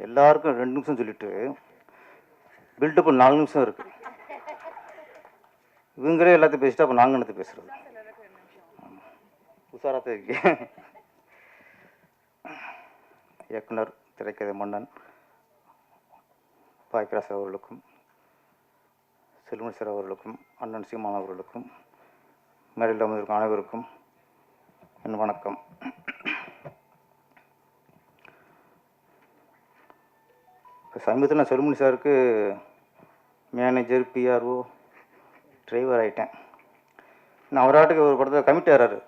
எல்லாருக்கும் 2 நிமிஷம் சொல்லிட்டு பில்டப் 4 நிமிஷம் இருக்குது. இவங்களே எல்லாத்தையும் பேசிட்டு அப்போ நாங்கள் என்னத்தை பேசுகிறது? உஷாராக இருக்கேன். இயக்குனர், திரைக்கதை மன்னன் பாய்கிராஸ் அவர்களுக்கும், செல்வன் சார் அவர்களுக்கும், அண்ணன் சீமான் அவர்களுக்கும், மேடையில் அமர்ந்திருக்கும் அனைவருக்கும் என் வணக்கம். இப்போ சமீபத்தில் நான் செல்வமணி சாருக்கு மேனேஜர், பிஆர்ஓ, டிரைவர் ஆகிட்டேன். நான் அவராட்டுக்கு ஒரு படத்தில் கமிட் ஆகிறாரு,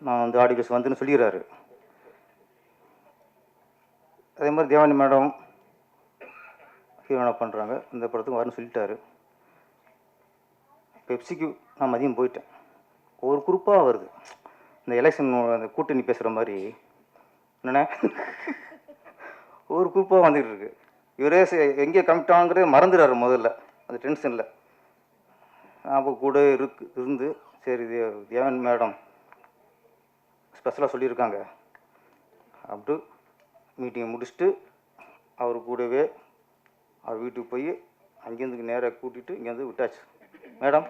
நான் வந்து ஆடியோஸ் வந்துன்னு சொல்லிடுறாரு. அதே மாதிரி தேவானி மேடம் ஹீரோனா பண்ணுறாங்க, இந்த படத்துக்கு வரணும்னு சொல்லிட்டாரு. பெப்சிக்கு நான் மதியம் போயிட்டேன். ஒரு குரூப்பாக வருது, இந்த எலெக்ஷன் அந்த கூட்டணி பேசுகிற மாதிரி என்னென்ன ஒரு குரூப்பாக வந்துக்கிட்டு இருக்கு. இவரே எங்கே கமிட் ஆகுங்கிறதே மறந்துடுறாரு முதல்ல, அந்த டென்ஷனில். அப்போ கூட இருந்து சரி தேவன் மேடம் ஸ்பெஷலாக சொல்லியிருக்காங்க அப்படி மீட்டிங்கை முடிச்சுட்டு அவர் கூடவே அவர் வீட்டுக்கு போய் அங்கேருந்து நேராக கூட்டிகிட்டு இங்கேருந்து விட்டாச்சு மேடம்.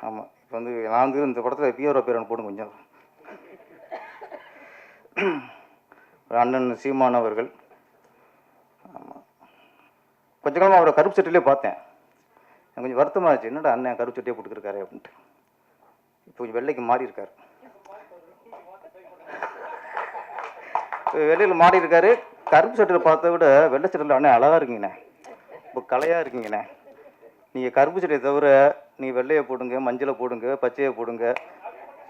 ஆமாம், இப்போ வந்து நான் வந்து இந்த படத்தில் பிஆர்ஓ பேர் போடும் கொஞ்சம். அண்ணன் சீமான் அவர்கள், ஆமாம், கொஞ்ச காலமாக அவரை கருப்பு சட்டிலே பார்த்தேன். எனக்கு கொஞ்சம் வருத்தமாக இருந்துச்சு, என்னடா அண்ணன் கருப்பு சட்டியே போட்டுருக்காரு அப்படின்ட்டு. இப்போ கொஞ்சம் வெள்ளைக்கு மாறி இருக்கார், வெள்ளையில் மாறி இருக்காரு. கருப்பு சட்டியில் பார்த்த விட வெள்ளை சட்டியில் அண்ணன் அழகாக இருக்கீங்கண்ணே, இப்போ கலையாக இருக்கீங்கண்ணே. நீங்கள் கருப்பு சட்டியை தவிர நீங்கள் வெள்ளையை போடுங்க, மஞ்சளை போடுங்க, பச்சையை போடுங்க,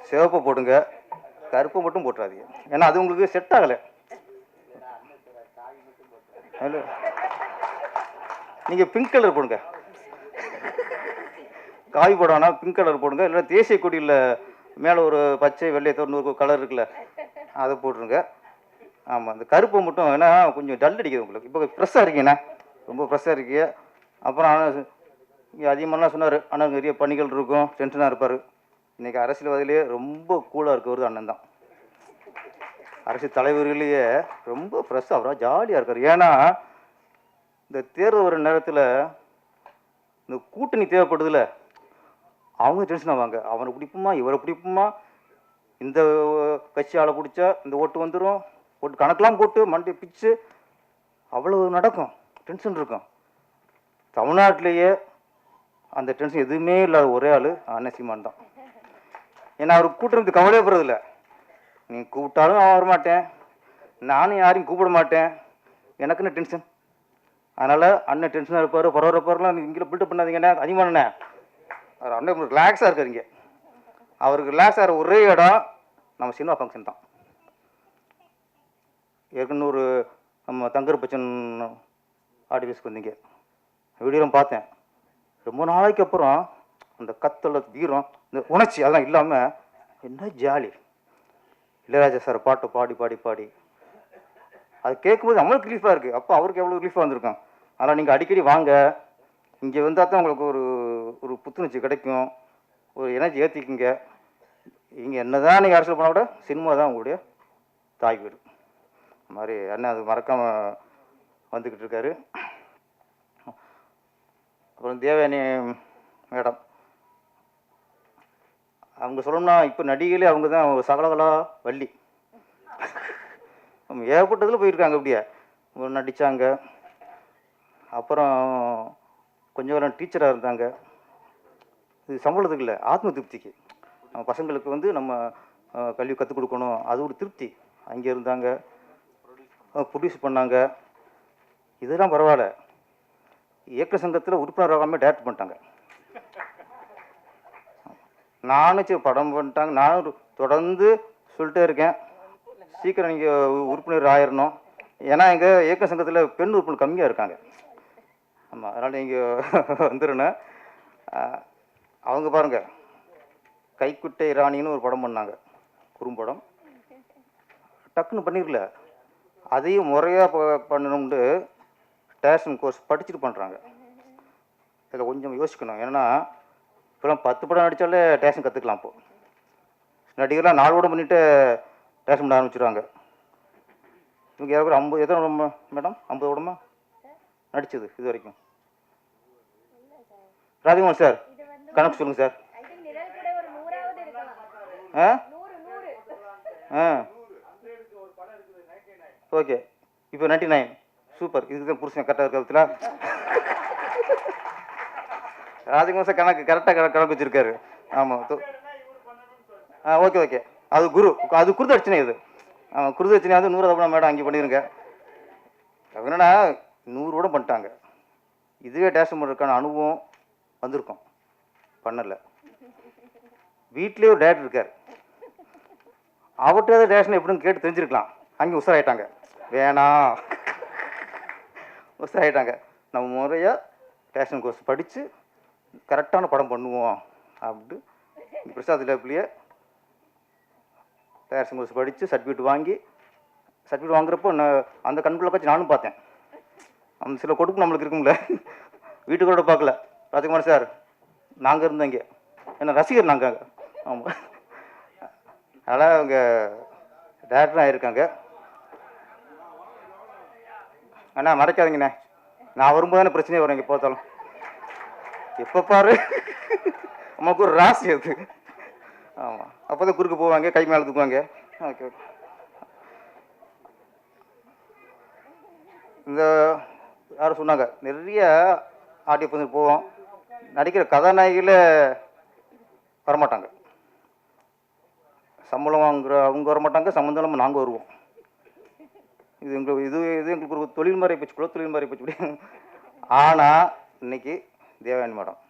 சிவப்பை போடுங்க, கருப்பை மட்டும் போட்டுறாதீங்க. ஏன்னா அது உங்களுக்கு செட் ஆகலை. நீங்கள் பிங்க் கலர் போடுங்க, காய் போடானா பிங்க் கலர் போடுங்க. இல்லை தேசிய கொடியில் மேலே ஒரு பச்சை வெள்ளையை தவிர ஒரு கலர் இருக்குல்ல, அதை போட்டுருங்க. ஆமாம், அந்த கருப்பை மட்டும் ஏன்னா கொஞ்சம் டல் அடிக்குது உங்களுக்கு. இப்போ ஃப்ரெஷ்ஷாக இருக்கீங்கண்ணா, ரொம்ப ஃப்ரெஷ்ஷாக இருக்கீங்க. அப்புறம் இங்கே அதிகமாகலாம் சொன்னார், அண்ணன் நிறைய பணிகள் இருக்கும், டென்ஷனாக இருப்பார். இன்றைக்கி அரசியல்வாதிலேயே ரொம்ப கூலாக இருக்கிறது அண்ணன் தான். அரசியல் தலைவர்களையே ரொம்ப ஃப்ரெஷ்ஷாக அவராக ஜாலியாக இருக்கார். ஏன்னா இந்த தேர்தல் வர நேரத்தில் இந்த கூட்டணி தேவைப்படுதுல, அவங்க டென்ஷன் ஆவாங்க. அவனை பிடிப்புமா, இவரை பிடிப்புமா, இந்த கட்சி ஆளை பிடிச்சா இந்த ஓட்டு வந்துடும், ஓட்டு கணக்கெலாம் போட்டு மண்டி பிச்சு அவ்வளோ நடக்கும், டென்ஷன் இருக்கும். தமிழ்நாட்டிலேயே அந்த டென்ஷன் எதுவுமே இல்லாத ஒரே ஆள் அண்ணன் சீமான் தான். ஏன்னா அவர் கூட்டுறது கவலையே போகிறதில்ல. நீ கூப்பிட்டாலும் நான் வரமாட்டேன், நானும் யாரையும் கூப்பிட மாட்டேன், எனக்குன்னு டென்ஷன். அதனால் அண்ணன் டென்ஷனாக இருப்பார், பரவாயில்லாம் இங்கே பில்டப் பண்ணாதீங்கண்ணே, அதிகமானண்ணே. அவர் அண்ணன் ரிலாக்ஸாக இருக்காருங்க. அவருக்கு ரிலாக்ஸ் ஆகிற ஒரே இடம் நம்ம சினிமா ஃபங்க்ஷன் தான். ஏற்கனவே ஒரு நம்ம தங்கர் பச்சன் ஆடியோஸ்க்கு வந்தீங்க, வீடியோலாம் பார்த்தேன். ரொம்ப நாளைக்கு அப்புறம் அந்த கத்தல வீரம், இந்த உணர்ச்சி அதெல்லாம் இல்லாமல் என்ன ஜாலி. இளையராஜா சார் பாட்டை பாடி பாடி பாடி அது கேட்கும்போது நம்மளுக்கு ரிலீஃபாக இருக்குது. அப்போ அவருக்கு எவ்வளோ ரிலீஃபாக வந்திருக்கோம். அதனால் நீங்கள் அடிக்கடி வாங்க, இங்கே வந்தால் தான் உங்களுக்கு ஒரு ஒரு புத்துணர்ச்சி கிடைக்கும், ஒரு எனர்ஜி ஏற்றிக்குங்க. இங்கே என்ன தான் நீங்கள் அரசியல் பண்ணால் கூட சினிமா தான் உங்களுடைய தாய் வீடு. அது மாதிரி அண்ணன் அது மறக்காமல் வந்துக்கிட்டு இருக்காரு. அப்புறம் தேவயானி மேடம், அவங்க சொல்லணும்னா இப்போ நடிகையிலே அவங்க தான் ஒரு சகலகலா வள்ளி. ஏகப்பட்டதில் போயிருக்காங்க, அப்படியே நடித்தாங்க. அப்புறம் கொஞ்சம் காலம் டீச்சராக இருந்தாங்க. இது சம்பளத்துக்கு இல்லை, ஆத்ம திருப்திக்கு. நம்ம பசங்களுக்கு வந்து நம்ம கல்வி கற்றுக் கொடுக்கணும், அது ஒரு திருப்தி. அங்கே இருந்தாங்க, ப்ரொடியூஸ் பண்ணாங்க. இதெல்லாம் பரவாயில்ல. இயக்க சங்கத்தில் உறுப்பினர் ஆகாமல் டேரக்ட் பண்ணிட்டாங்க. நானும் சரி படம் பண்ணிட்டாங்க, நானும் தொடர்ந்து சொல்லிட்டே இருக்கேன், சீக்கிரம் நீங்கள் உறுப்பினர் ஆயிடணும். ஏன்னா எங்கள் இயக்க சங்கத்தில் பெண் உறுப்பினர் கம்மியாக இருக்காங்க. ஆமாம், அதனால் நீங்கள் வந்துடணும். அவங்க பாருங்கள், கைக்குட்டை ராணின்னு ஒரு படம் பண்ணாங்க, குறும்படம். டக்குன்னு பண்ணிடல, அதையும் முறையாக பண்ணணும்னு டேரக்ஷன் கோர்ஸ் படிச்சுட்டு பண்ணுறாங்க. இதில் கொஞ்சம் யோசிக்கணும். ஏன்னா இப்போலாம் 10 படம் நடித்தாலே டேரக்ஷன் கற்றுக்கலாம். இப்போது நடிகர்லாம் 4 படம் பண்ணிவிட்டு டேரக்ஷன் பண்ண ஆரம்பிச்சிடுவாங்க. இவங்க யாரும் 50 எத்தனை படமா மேடம்? 50 படமா நடிச்சது இது வரைக்கும்? ராஜகுமார் சார் கணக்கு சொல்லுங்கள் சார். ஆ ஆ ஓகே. இப்போ 99 சூப்பர். இதுக்கு தான் புருஷன் கரெக்டாக இருக்கிறதுல ராஜகுமார் சார் கணக்கு கரெக்டாக கணக்கு வச்சுருக்காரு. ஆமாம். Okay okay. அது குரு, அது குருதட்சணை. இது குருதட்சணை வந்து 100 தப்பு மேடம் அங்கே பண்ணிடுங்க. என்னன்னா 100 கூட பண்ணிட்டாங்க. இதுவே டேஷன் பண்ணுறதுக்கான அனுபவம் வந்திருக்கும், பண்ணலை. வீட்லேயே ஒரு டேரக்டர் இருக்கார், அவர்கிட்ட டேரக்ஷன் எப்படின்னு கேட்டு தெரிஞ்சிருக்கலாம். அங்கே உஷாராயிட்டாங்க, வேணாம் உஷாராயிட்டாங்க. நம்ம முறையாக டேரக்ஷன் கோர்ஸ் படித்து கரெக்டான படம் பண்ணுவோம் அப்படின்ட்டு பிரசாத் லேப்லேயே டேரக்ஷன் கோர்ஸ் படித்து சர்டிஃபிகேட் வாங்குறப்போ அந்த கண்குள்ளே வச்சு நானும் பார்த்தேன். அந்த சில கொடுப்பு நம்மளுக்கு இருக்கும்ல, வீட்டுக்கூட பார்க்கல. ராஜகுமார் சார் நாங்கள் இருந்தோம் இங்கே, என்ன ரசிகர் நாங்கள். ஆமாம், அதனால் அவங்க டேரக்டராக ஆகியிருக்காங்க. அண்ணா மறைக்காதீங்கண்ணே, நான் வரும்போது தானே பிரச்சனையே வரும். இங்கே பார்த்தாலும் எப்போ பாரு நமக்கு ஒரு ராசி அது. ஆமாம், அப்போ தான் குறுக்கு போவாங்க, கை மேலே தூக்குவாங்க. Okay okay. இந்த யாரும் சொன்னாங்க, நிறைய ஆடியோ பசங்க போவோம், நடிக்கிற கதாநாயகியில் வரமாட்டாங்க. சம்பளம் வாங்குற அவங்க வரமாட்டாங்க, சம்மந்தம் இல்லாமல் நாங்கள் வருவோம். இது எங்களுக்கு ஒரு தொழில் மாதிரி போச்சு. ஆனால் இன்னைக்கு தேவயானி மேடம்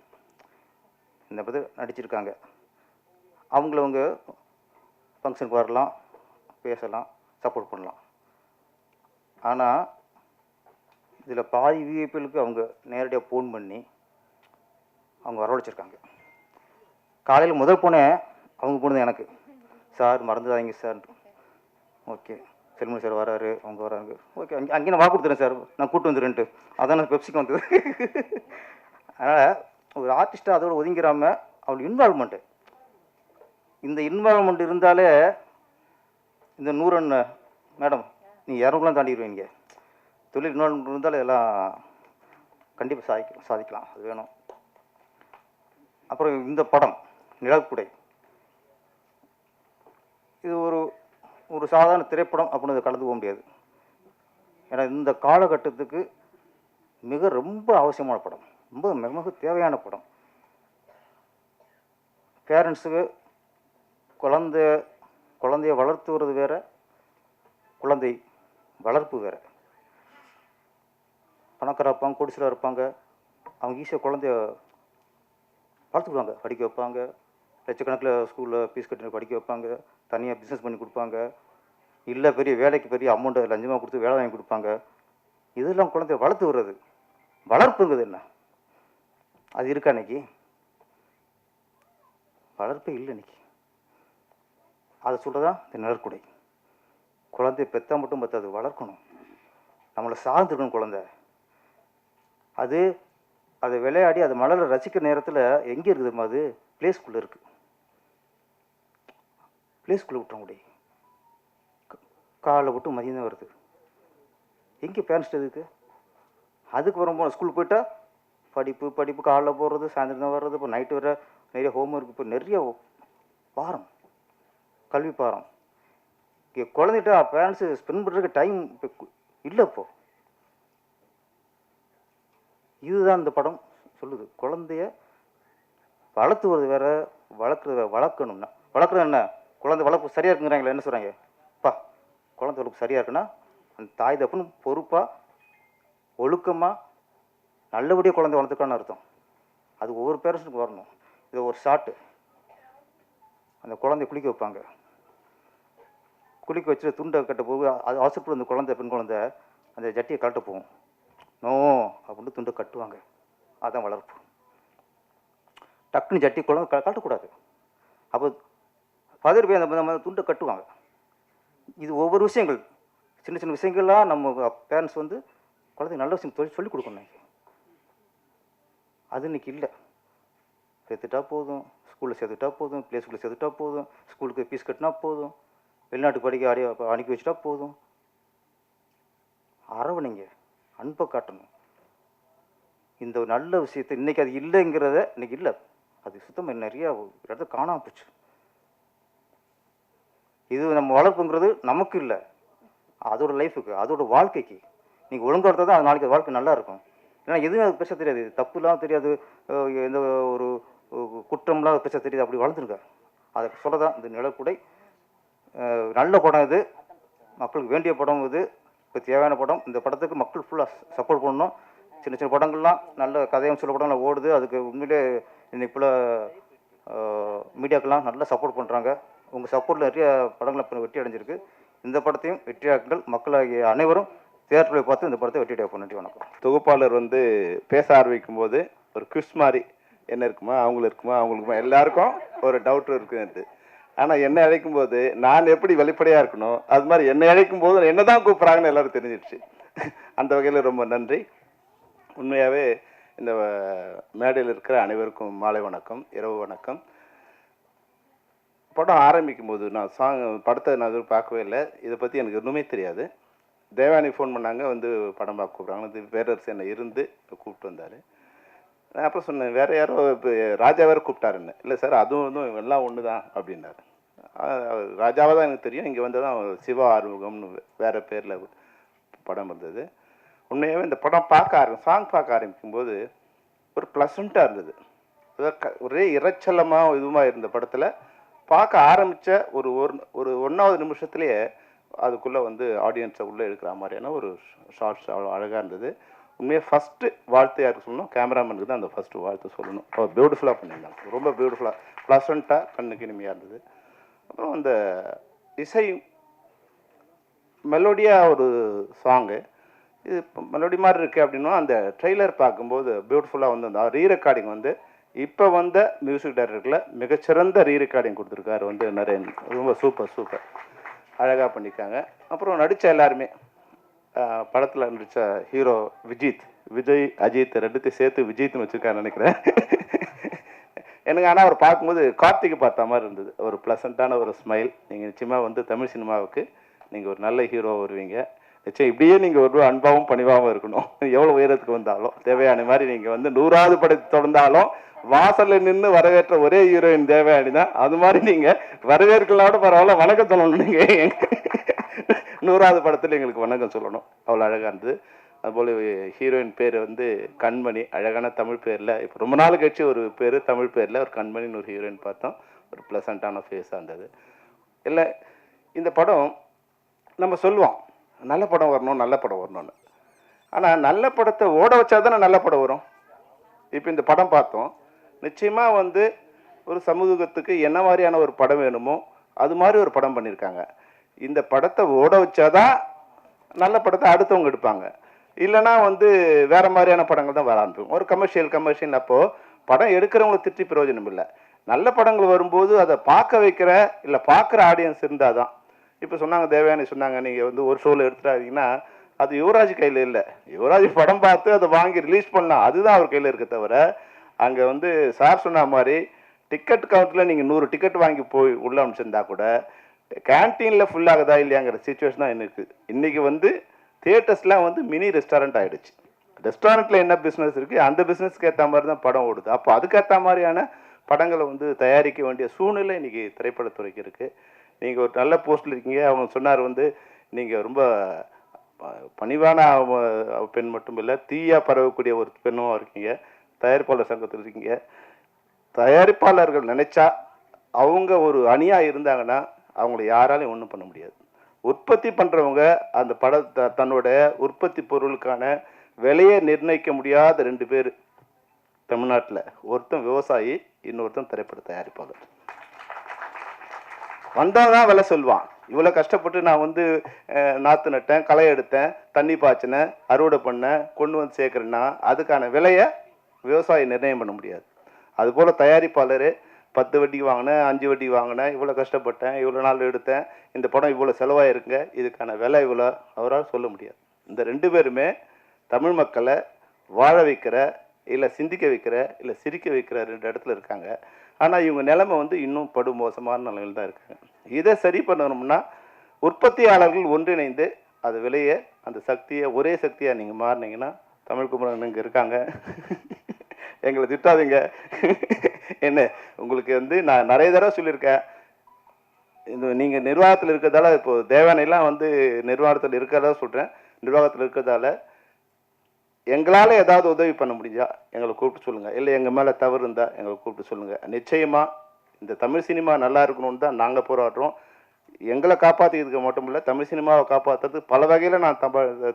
இந்த பற்றி நடிச்சிருக்காங்க. அவங்கள ஃபங்க்ஷனுக்கு வரலாம், பேசலாம், சப்போர்ட் பண்ணலாம். ஆனால் இதில் பாதி விஐபிகளுக்கு அவங்க நேரடியாக ஃபோன் பண்ணி அவங்க வரவழைச்சிருக்காங்க. காலையில் முதல் போனேன், அவங்க போனது எனக்கு, சார் மறந்துடாதீங்க சார். ஓகே, செல்மணி சார் வராரு, அவங்க வராங்க. ஓகே, அங்கே நான் வாக்கு கொடுத்துறேன் சார், நான் கூப்பிட்டு வந்துடுறேன்ட்டு. அதான் நான் பெப்சிக்கு வந்தது. அதனால் ஒரு ஆர்டிஸ்ட்டாக அதோட ஒதுங்கிறாமல் அவளுக்கு இன்வால்வ்மெண்ட்டு, இந்த இன்வால்வ்மெண்ட் இருந்தாலே இந்த 100 மேடம் நீங்கள் 200 தாண்டிடுவீங்க. தொழில் இன்வால்வ்மெண்ட் இருந்தாலே எல்லாம் கண்டிப்பாக சாதிக்கலாம். அது வேணும். அப்புறம் இந்த படம் நிழற்குடை, இது ஒரு சாதாரண திரைப்படம் அப்படின்னு கலந்து போக முடியாது. ஏன்னா இந்த காலகட்டத்துக்கு ரொம்ப அவசியமான படம், மிக தேவையான படம். பேரண்ட்ஸுக்கு குழந்தைய வளர்த்துவது வேற, குழந்தை வளர்ப்பு வேற. பணக்காரா இருப்பாங்க, கோடீஸ்வரா இருப்பாங்க, அவங்க ஈஸியாக குழந்தைய வளர்த்துக்குவாங்க, படிக்க வைப்பாங்க. லட்சக்கணக்கில் ஸ்கூலில் ஃபீஸ் கட்டி படிக்க வைப்பாங்க, தனியாக பிஸ்னஸ் பண்ணி கொடுப்பாங்க, இல்லை பெரிய வேலைக்கு பெரிய அமௌண்ட்டை லஞ்சமாக கொடுத்து வேலை வாங்கி கொடுப்பாங்க. இதெல்லாம் குழந்தைய வளர்த்து விடுறது. வளர்ப்புங்கிறது என்ன, அது இருக்கா இன்னைக்கு? வளர்ப்பே இல்லை இன்னைக்கு. அதை சொல்கிறதான் இந்த நிழற்குடை. குழந்தைய பெற்றா மட்டும் பத்தாது, வளர்க்கணும், நம்மளை சார்ந்துருக்கணும் குழந்தை. அதை விளையாடி அது மலரை ரசிக்கிற நேரத்தில் எங்கே இருக்குதுமா, அது ப்ளே ஸ்கூலில் இருக்குது. ப்ளே ஸ்கூலில் விட்டுற முடியும், காலை விட்டு மதியம் தான் வருது. எங்கே பேரண்ட்ஸ் இருக்குது? அதுக்கு வரும்போது ஸ்கூலுக்கு போயிட்டா படிப்பு காலைல போடுறது, சாயந்தரம் தான் வர்றது. இப்போ நைட்டு வர நிறைய ஹோம்ஒர்க், இப்போ நிறைய பாரம், கல்வி பாரம். இங்கே குழந்தைகிட்ட பேரண்ட்ஸு ஸ்பெண்ட் பண்ணுறதுக்கு டைம் இப்போ இல்லை. இப்போது இதுதான் இந்த படம் சொல்லுது. குழந்தைய வளர்த்துவது வேற, வளர்க்குறது வேற. வளர்க்கணும்னா வளர்க்குறது என்ன, குழந்தை வளர்ப்பு சரியாக இருக்குங்கிறாங்களே, என்ன சொல்கிறாங்க, குழந்தை வளர்ப்பு சரியாக இருக்குன்னா அந்த தாய் தப்புன்னு பொறுப்பாக ஒழுக்கமாக நல்லபடியாக குழந்தை வளர்த்துக்கான்னு அர்த்தம். அது ஒவ்வொரு பேரண்ட்ஸுக்கு வரணும். இது ஒரு ஷாட்டு, அந்த குழந்தைய குளிக்க வைப்பாங்க, குளிக்க வச்சுட்டு துண்டை கட்ட போக அது அவசரப்பட்டு அந்த குழந்தை, பெண் குழந்தை அந்த ஜட்டியை கழட்ட போகும். நோ அப்படின்னு துண்டை கட்டுவாங்க, அதுதான் வளர்ப்பு. டக்குன்னு ஜட்டி குழந்தை கட்டக்கூடாது. அப்போ பதறி போய் அந்த துண்டை கட்டுவாங்க. இது ஒவ்வொரு விஷயங்கள், சின்ன சின்ன விஷயங்கள்லாம் நம்ம பேரண்ட்ஸ் குழந்தைங்க நல்ல விஷயம் சொல்லிக் கொடுக்கணும். அது இன்னைக்கு இல்லை. சேர்த்துட்டா போதும், ஸ்கூலில் சேர்த்துட்டா போதும், ப்ளே ஸ்கூலில் சேர்த்துட்டா போதும், ஸ்கூலுக்கு ஃபீஸ் கட்டினா போதும், வெளிநாட்டுக்கு படிக்க அனுப்பி வச்சுட்டா போதும். அரவணைங்க, அன்பை காட்டணும். இந்த ஒரு நல்ல விஷயத்தை இன்றைக்கி அது இல்லைங்கிறத இன்றைக்கி இல்லை, அது சுத்தமாக நிறையா இடத்துல காணாமல் போச்சு. இது நம்ம வளர்ப்புங்கிறது நமக்கு இல்லை, அதோட லைஃபுக்கு, அதோட வாழ்க்கைக்கு. நீங்கள் ஒழுங்காக எடுத்தால் தான் அது நாளைக்கு வாழ்க்கை நல்லா இருக்கும். ஏன்னா எதுவும் அது பேச தெரியாது, தப்புலாம் தெரியாது, எந்த ஒரு குற்றம்லாம் பேச தெரியாது. அப்படி வளர்ந்துருங்க. அதை சொல்ல தான் இந்த நிலக்குடை. நல்ல படம் இது, மக்களுக்கு வேண்டிய படம் இது, இப்போ தேவையான படம். இந்த படத்துக்கு மக்கள் ஃபுல்லாக சப்போர்ட் பண்ணணும். சின்ன சின்ன படங்கள்லாம் நல்ல கதையும் சில படங்கள்லாம் ஓடுது. அதுக்கு உண்மையிலே இன்னைக்கு ஃபுல்லாக மீடியாக்கெல்லாம் நல்லா சப்போர்ட் பண்ணுறாங்க. உங்கள் சப்போர்ட்டில் நிறைய படங்கள் இப்போ வெற்றி அடைஞ்சிருக்கு. இந்த படத்தையும் வெற்றியாக்குங்கள். மக்களாகிய அனைவரும் தியேட்டரில் பார்த்து இந்த படத்தை வெற்றி அடைப்போம். நன்றி, வணக்கம். தொகுப்பாளர் பேச ஆரம்பிக்கும் போது ஒரு குவிஸ் மாதிரி என்ன இருக்குமா, அவங்களுக்குமா எல்லாருக்கும் ஒரு டவுட் இருக்குன்ட்டு. ஆனால் என்னை அழைக்கும் போது நான் எப்படி வெளிப்படையாக இருக்கணும், அது மாதிரி என்னை அழைக்கும் போது என்ன தான் கூப்பிட்றாங்கன்னு எல்லாரும் தெரிஞ்சிடுச்சு. அந்த வகையில் ரொம்ப நன்றி. உண்மையாகவே இந்த மேடையில் இருக்கிற அனைவருக்கும் மாலை வணக்கம், இரவு வணக்கம். படம் ஆரம்பிக்கும் போது நான் படத்தை நான் எதுவும் பார்க்கவே இல்லை. இதை பற்றி எனக்கு ஒன்றுமே தெரியாது. தேவானி ஃபோன் பண்ணாங்க, படம் பார்க்க கூப்பிட்றாங்க. பேரரசு என்னை இருந்து கூப்பிட்டு வந்தார். நான் அப்புறம் சொன்னேன், வேறு யாரோ இப்போ ராஜா வேறு கூப்பிட்டாருன்னு. இல்லை சார், அதுவும் எல்லாம் ஒன்று தான் அப்படின்னாரு. ராஜாவாக தான் எனக்கு தெரியும். இங்கே வந்து தான் சிவா ஆறுமுகம்னு வேறு பேரில் படம் இருந்தது. உண்மையாகவே இந்த படம் சாங் பார்க்க ஆரம்பிக்கும்போது ஒரு ப்ளசண்ட்டாக இருந்தது. ஒரே இறைச்சலமாக இதுவாக இருந்த படத்தில் பார்க்க ஆரம்பித்த ஒரு 1வது நிமிஷத்துலேயே அதுக்குள்ளே ஆடியன்ஸை உள்ளே எடுக்கிற மாதிரியான ஒரு ஷார்ட்ஸ் அவ்வளோ அழகாக இருந்தது. உண்மையாக ஃபஸ்ட்டு வாழ்த்து யாருக்கு சொல்லணும், கேமராமேனுக்கு தான் அந்த ஃபஸ்ட்டு வாழ்த்து சொல்லணும். அவர் பியூட்டிஃபுல்லாக பண்ணியிருந்தாங்க, ரொம்ப பியூட்டிஃபுல்லாக ப்ளசண்ட்டாக கண்ணுக்கு இனிமையாக இருந்தது. அப்புறம் அந்த இசை மெலோடியாக ஒரு சாங்கு, இது மெலோடி மாதிரி இருக்குது அப்படின்னா அந்த ட்ரெய்லர் பார்க்கும்போது பியூட்டிஃபுல்லாக அந்த ரீ ரெக்கார்டிங் இப்போ மியூசிக் டைரக்டரில் மிகச்சிறந்த ரீ ரெக்கார்டிங் கொடுத்துருக்காரு நரேன். ரொம்ப சூப்பர் அழகாக பண்ணியிருக்காங்க. அப்புறம் நடித்த எல்லாருமே, படத்தில் நடித்த ஹீரோ விஜய் அஜித் ரெண்டுத்தையும் சேர்த்து விஜய்த்துன்னு வச்சுருக்காருன்னு நினைக்கிறேன். எனக்கு ஆனால் அவர் பார்க்கும்போது கார்த்திகை பார்த்த மாதிரி இருந்தது. ஒரு ப்ளசண்ட்டான ஒரு ஸ்மைல். நீங்கள் நிச்சயமாக தமிழ் சினிமாவுக்கு நீங்கள் ஒரு நல்ல ஹீரோ வருவீங்க. நிச்சயம் இப்படியே நீங்கள் ஒரு அன்பாகவும் பணிவாகவும் இருக்கணும். எவ்வளோ உயரத்துக்கு வந்தாலும் தேவையான மாதிரி நீங்கள் 100வது படத்தை தொடர்ந்தாலும் வாசலில் நின்று வரவேற்ற ஒரே ஹீரோயின் தேவயானி தான். அது மாதிரி நீங்கள் வரவேற்கலாவோட பரவாயில்ல, வணக்கம் சொல்லணும். நீங்கள் 100வது படத்தில் எங்களுக்கு வணக்கம் சொல்லணும். அவ்வளோ அழகாக இருந்தது. அதுபோல் ஹீரோயின் பேர் கண்மணி, அழகான தமிழ் பேரில். இப்போ ரொம்ப நாள் கழிச்சு ஒரு பேர் தமிழ் பேரில் ஒரு கண்மணின்னு ஒரு ஹீரோயின் பார்த்தோம். ஒரு ப்ளசண்ட்டான ஃபேஸாக இருந்தது. இல்லை, இந்த படம் நம்ம சொல்லுவோம் நல்ல படம் வரணும்னு. ஆனால் நல்ல படத்தை ஓட வச்சா தானே நல்ல படம் வரும். இப்போ இந்த படம் பார்த்தோம். நிச்சயமாக ஒரு சமூகத்துக்கு என்ன மாதிரியான ஒரு படம் வேணுமோ அது மாதிரி ஒரு படம் பண்ணியிருக்காங்க. இந்த படத்தை ஓட வச்சாதான் நல்ல படத்தை அடுத்தவங்க எடுப்பாங்க. இல்லைனா வேறு மாதிரியான படங்கள் தான் வர ஆரம்பிக்கும். ஒரு கமர்ஷியல் அப்போது படம் எடுக்கிறவங்களுக்கு திட்டி பிரயோஜனம் இல்லை. நல்ல படங்கள் வரும்போது அதை பார்க்க வைக்கிற இல்லை பார்க்குற ஆடியன்ஸ் இருந்தால் தான். இப்போ சொன்னாங்க, தேவயானி சொன்னாங்க, நீங்கள் ஒரு ஷோவில் எடுத்துட்டாதீங்கன்னா அது யுவராஜ் கையில் இல்லை. யுவராஜ் படம் பார்த்து அதை வாங்கி ரிலீஸ் பண்ணலாம், அதுதான் அவர் கையில் இருக்க தவிர, அங்கே சார் சொன்ன மாதிரி டிக்கெட் கவுண்ட்டில் நீங்கள் 100 டிக்கெட் வாங்கி போய் உள்ளே அனுப்பிச்சிருந்தா கூட கேன்டீனில் ஃபுல்லாகுதா இல்லையாங்கிற சிச்சுவேஷன் தான் எனக்கு. இன்றைக்கி தியேட்டர்ஸ்லாம் மினி ரெஸ்டாரண்ட் ஆகிடுச்சு. ரெஸ்டாரண்ட்டில் என்ன பிஸ்னஸ் இருக்குது அந்த பிஸ்னஸ்க்கு ஏற்ற மாதிரி தான் படம் ஓடுது. அப்போ அதுக்கேற்ற மாதிரியான படங்களை தயாரிக்க வேண்டிய சூழ்நிலை இன்றைக்கி திரைப்படத்துறைக்கு இருக்குது. நீங்கள் ஒரு நல்ல போஸ்ட்டில் இருக்கீங்க. அவங்க சொன்னார் நீங்கள் ரொம்ப பணிவான பெண் மட்டும் இல்லை, தீயாக பரவக்கூடிய ஒரு பெண்ணும் இருக்கீங்க. தயாரிப்பாளர் சங்கத்தில் இருக்கீங்க. தயாரிப்பாளர்கள் நினைச்சா அவங்க ஒரு அணியாக இருந்தாங்கன்னா அவங்கள யாராலையும் ஒன்றும் பண்ண முடியாது. உற்பத்தி பண்ணுறவங்க அந்த படத்தை தன்னோட உற்பத்தி பொருளுக்கான விலையை நிர்ணயிக்க முடியாத 2 பேர் தமிழ்நாட்டில். ஒருத்தன் விவசாயி, இன்னொருத்தன் திரைப்பட தயாரிப்பாளர். வந்தால் தான் விலை சொல்லுவான். இவ்வளோ கஷ்டப்பட்டு நான் நாற்று நட்டேன், களை எடுத்தேன், தண்ணி பாய்ச்சினேன், அறுவடை பண்ணேன், கொண்டு சேர்க்குறேன்னா அதுக்கான விலையை விவசாயி நிர்ணயம் பண்ண முடியாது. அதுபோல் தயாரிப்பாளர் 10 வட்டிக்கு வாங்கினேன், 5 வட்டிக்கு வாங்கினேன், இவ்வளோ கஷ்டப்பட்டேன், இவ்வளோ நாள் எடுத்தேன், இந்த படம் இவ்வளோ செலவாயிருங்க, இதுக்கான விலை இவ்வளோ அவரால் சொல்ல முடியாது. இந்த 2 பேருமே தமிழ் மக்களை வாழ வைக்கிற, இல்லை சிந்திக்க வைக்கிற, இல்லை சிரிக்க வைக்கிற 2 இடத்துல இருக்காங்க. ஆனால் இவங்க நிலைமை இன்னும் படு மோசமான நிலையில் தான் இருக்காங்க. இதை சரி பண்ணணும்னா உற்பத்தியாளர்கள் ஒன்றிணைந்து அது விலையை அந்த சக்தியை ஒரே சக்தியாக நீங்கள் மாறினீங்கன்னா தமிழ் குமரன் இங்கே இருக்காங்க. எங்களை திட்டாதீங்க. என்ன உங்களுக்கு வந்து நான் நிறைய தடவை சொல்லியிருக்கேன், இந்த நீங்கள் நிர்வாகத்தில் இருக்கிறதால, இப்போது தேவானையெல்லாம் வந்து நிர்வாகத்தில் இருக்கிறதா சொல்கிறேன், நிர்வாகத்தில் இருக்கிறதால எங்களால் ஏதாவது உதவி பண்ண முடிஞ்சா எங்களை கூப்பிட்டு சொல்லுங்கள். இல்லை எங்கள் மேலே தவறு இருந்தால் எங்களை கூப்பிட்டு சொல்லுங்கள். நிச்சயமாக இந்த தமிழ் சினிமா நல்லா இருக்கணும்னு தான் நாங்கள் போராடுறோம். எங்களை காப்பாற்றிக்கிறதுக்கு மட்டும் இல்லை, தமிழ் சினிமாவை காப்பாற்றுறது பல வகையில் நான்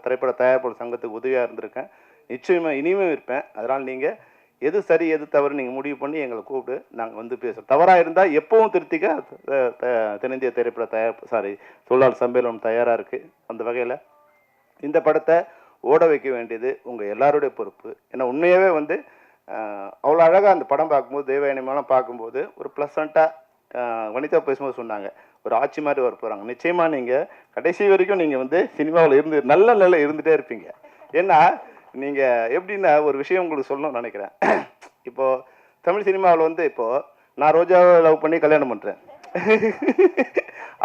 திரைப்பட தயாரிப்பாளர் சங்கத்துக்கு உதவியாக இருந்திருக்கேன். நிச்சயமாக இனிமேல் இருப்பேன். அதனால் நீங்கள் எது சரி எது தவறு நீங்கள் முடிவு பண்ணி எங்களை கூப்பிட்டு நாங்கள் வந்து பேசுகிறோம். தவறாக இருந்தால் எப்பவும் திருத்திக்க தென்னிந்திய திரைப்பட தொழிலாளர் சம்மேளனம் தயாராக இருக்குது. அந்த வகையில் இந்த படத்தை ஓட வைக்க வேண்டியது உங்கள் எல்லாருடைய பொறுப்பு. ஏன்னா உண்மையாகவே வந்து அவ்வளோ அழகாக அந்த படம் பார்க்கும்போது, தேவயானியமெல்லாம் பார்க்கும்போது ஒரு ப்ளசண்ட்டாக வனிதா பேசும்போது சொன்னாங்க, ஒரு ஆட்சி மாதிரி வர போகிறாங்க. நிச்சயமாக நீங்கள் கடைசி வரைக்கும் நீங்கள் வந்து சினிமாவில் இருந்து நல்ல நிலை இருந்துகிட்டே இருப்பீங்க. ஏன்னா நீங்கள் எப்படின்னா ஒரு விஷயம் உங்களுக்கு சொல்லணும்னு நினைக்கிறேன். இப்போது தமிழ் சினிமாவில் வந்து இப்போது நான் ரோஜாவை லவ் பண்ணி கல்யாணம் பண்ணுறேன்.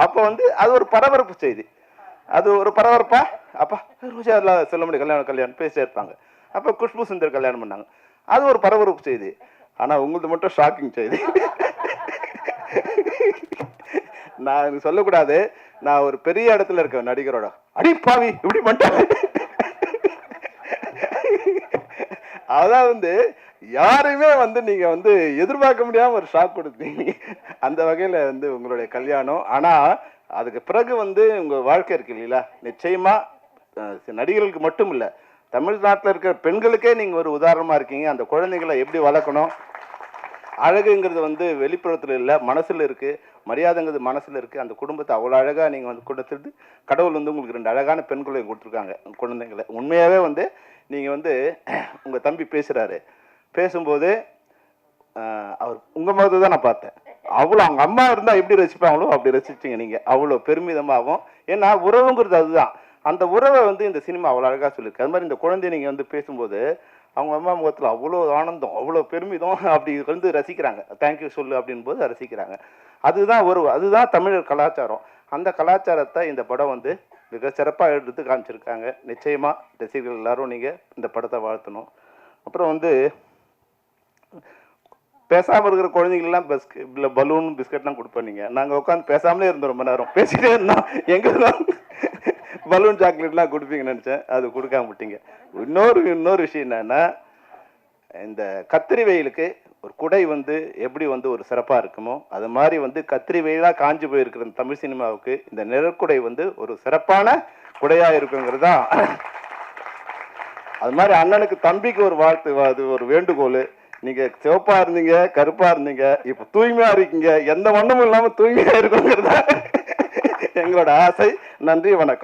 அப்போ வந்து அது ஒரு பரபரப்பு செய்தி, அது ஒரு பரபரப்பா அப்பா ரோஜா சொல்ல முடியும் கல்யாணம் பேசிட்டே இருப்பாங்க. அப்போ குஷ்பு சுந்தர் கல்யாணம் பண்ணாங்க, அது ஒரு பரபரப்பு செய்தி. ஆனால் உங்களது மட்டும் ஷாக்கிங் செய்தி. நான் சொல்லக்கூடாது, நான் ஒரு பெரிய இடத்துல இருக்கேன் நடிகரோட, அடிப்பாவி இப்படி பண்ணிட்டேன். அதான் வந்து யாருமே வந்து நீங்க வந்து எதிர்பார்க்க முடியாம ஒரு ஷாக் கொடுத்தீங்க. அந்த வகையில வந்து உங்களுடைய கல்யாணம். ஆனா அதுக்கு பிறகு வந்து உங்க வாழ்க்கை இருக்கு இல்லைங்களா, நிச்சயமா நடிகர்களுக்கு மட்டும் இல்ல, தமிழ்நாட்டில் இருக்கிற பெண்களுக்கே நீங்க ஒரு உதாரணமா இருக்கீங்க. அந்த குழந்தைகளை எப்படி வளர்க்கணும், அழகுங்கிறது வந்து வெளிப்புறத்துல இல்லை, மனசுல இருக்கு. மரியாதைங்கிறது மனசுல இருக்கு. அந்த குடும்பத்தை அவ்வளோ அழகா நீங்க வந்து கொடுத்துட்டு கடவுள் வந்து உங்களுக்கு 2 அழகான பெண்களையும் கொடுத்துருக்காங்க, குழந்தைங்களை. உண்மையாவே வந்து நீங்க வந்து உங்க தம்பி பேசுறாரு, பேசும்போது அவர் உங்க முகத்தை தான் நான் பார்த்தேன். அவ்வளோ அவங்க அம்மா இருந்தால் எப்படி ரசிப்பாங்களோ அப்படி ரசிச்சிங்க நீங்கள், அவ்வளோ பெருமிதமாகவும். ஏன்னா உறவுங்கிறது அதுதான். அந்த உறவை வந்து இந்த சினிமா அவ்வளோ அழகாக சொல்லியிருக்கு. அது மாதிரி இந்த குழந்தைய நீங்கள் வந்து பேசும்போது அவங்க அம்மா முகத்தில் அவ்வளோ ஆனந்தம், அவ்வளோ பெருமிதம், அப்படி வந்து ரசிக்கிறாங்க. தேங்க்யூ சொல்லு அப்படின் போது ரசிக்கிறாங்க. அதுதான் உறவு, அதுதான் தமிழர் கலாச்சாரம். அந்த கலாச்சாரத்தை இந்த படம் வந்து மிக சிறப்பாக எடுத்து காமிச்சிருக்காங்க. நிச்சயமாக ரசிகர்கள் எல்லாரும் நீங்கள் இந்த படத்தை வாழ்த்தணும். அப்புறம் வந்து பேசாமல் இருக்கிற குழந்தைங்கள்லாம் இல்லை பலூன் பிஸ்கட்லாம் கொடுப்போம். நீங்கள் நாங்கள் உட்காந்து பேசாமலே இருந்தோம், ரொம்ப நேரம் பேசிட்டே இருந்தோம். எங்கெல்லாம் பலூன் சாக்லேட்லாம் கொடுப்பீங்கன்னு நினச்சேன், அது கொடுக்காம விட்டீங்க. இன்னொரு விஷயம் என்னன்னா, இந்த கத்திரி வெயிலுக்கு ஒரு குடை வந்து எப்படி வந்து ஒரு சிறப்பாக இருக்குமோ அது மாதிரி வந்து கத்திரி வெயிலாக காஞ்சி போயிருக்கிற தமிழ் சினிமாவுக்கு இந்த நிழற்குடை வந்து ஒரு சிறப்பான குடையாக இருக்குங்கிறது தான். அது மாதிரி அண்ணனுக்கு தம்பிக்கு ஒரு வாழ்த்து, அது ஒரு வேண்டுகோள். நீங்க சிவப்பா இருந்தீங்க, கருப்பா இருந்தீங்க, இப்ப தூய்மையா இருக்கீங்க, எந்த வண்ணமும் இல்லாம தூய்மையா இருக்குங்கிறதா எங்களோட ஆசை. நன்றி, வணக்கம்.